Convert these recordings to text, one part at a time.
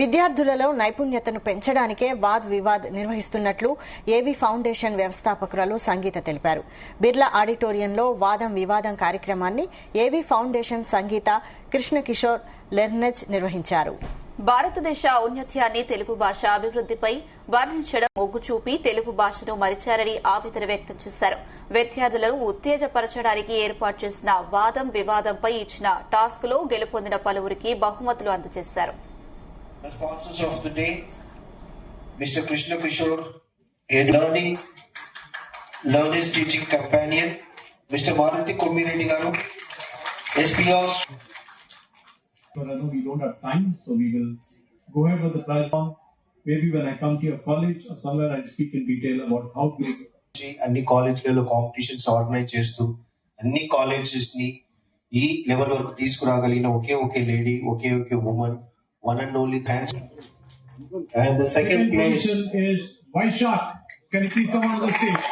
విద్యార్థులలో నైపుణ్యతను పెంచడానికే వాద్ వివాద్ నిర్వహిస్తున్నట్లు ఏవీ ఫౌండేషన్ వ్యవస్థాపకురాలు సంగీత తెలిపారు. బిర్లా ఆడిటోరియంలో వాదం వివాదం కార్యక్రమాన్ని ఏవీ ఫౌండేషన్ సంగీత కృష్ణ కిషోర్ లెర్నెజ్ నిర్వహించారు. భారతదేశ ఔన్నత్యాన్ని తెలుగు భాష అభివృద్దిపై వర్ణించడం మొగ్గు చూపి తెలుగు భాషను మరిచారని ఆవేదన వ్యక్తం చేశారు. విద్యార్థులను ఉత్తేజపరచడానికి ఏర్పాటు చేసిన వాదం వివాదంపై ఇచ్చిన టాస్క్ లో గెలుపొందిన పలువురికి బహుమతులు అందజేశారు. The sponsors of the day, Mr. Krishna Kishore, a learner's teaching companion, Mr. Maruti Kommireddy Garu, SPOs. We don't have time, so we will go ahead with the prize round. Maybe when I come to your college or somewhere, I'll speak in detail about how to. అన్ని కాలేజ్లలో competitions organise చేస్తూ అన్ని colleges ని ఈ level వరకు తీసుకురాగలిగిన ఒకే lady ఒకే women one and only thanks. And the second place is Vaishak. Can you please come on the stage?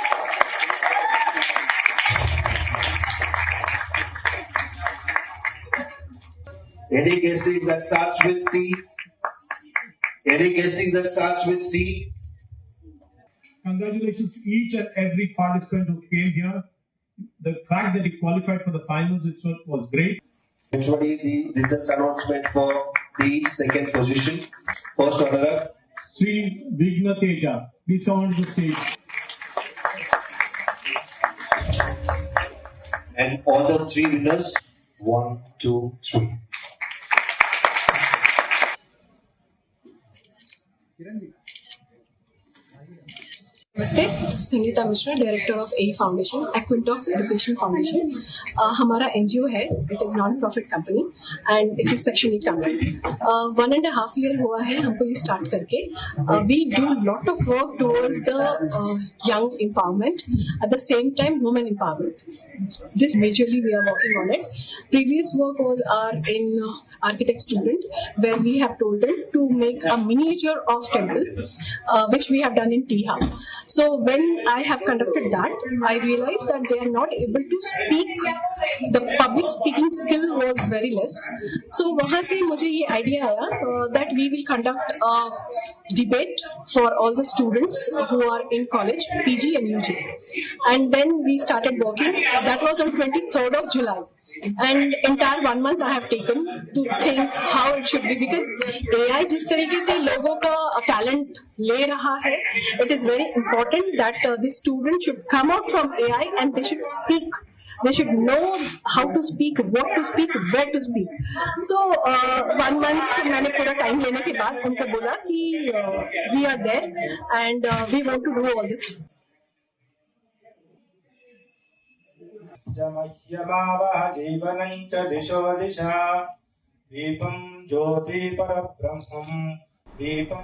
Any guessing that starts with C? Any guessing that starts with C? Congratulations to each and every participant who came here. The fact that he qualified for the finals itself was great. Eventually, the results announcement for the second position. First runner-up, Sri Vigna Teja. Please come on the stage. And all the three winners, 1, 2, 3. नमस्ते, Sangeeta Mishra, director of a foundation, एक्विंटॉक्स education foundation. हमारा NGO है. It is non profit company and it is section 8 company. 1.5 year हुआ है हमको ये start करके. We do lot of work towards the young empowerment, at the same time women empowerment. This majorly we are working on it. Previous work was our in architect student, where we have told them to make a miniature of temple, which we have done in tea hub. So when I have conducted that, I realized that they are not able to speak. The public speaking skill was very less. So वहाँ से मुझे ये idea आया that we will conduct a debate for all the students who are in college, PG and UG. And then we started working. That was on 23rd of July. And entire 1 month I have taken to think how it should be, because AI जिस तरीके से लोगों का talent ले रहा है, it is very important that the student should come out from AI and they should speak. They should know how to speak, what to speak, where to speak. So 1 month मैंने पूरा time लेने के बाद उनको बोला कि we are there and we want to do all this. मह्यमावह जीवनं च दिशो दिशा दीपं ज्योति परब्रह्मं दीपं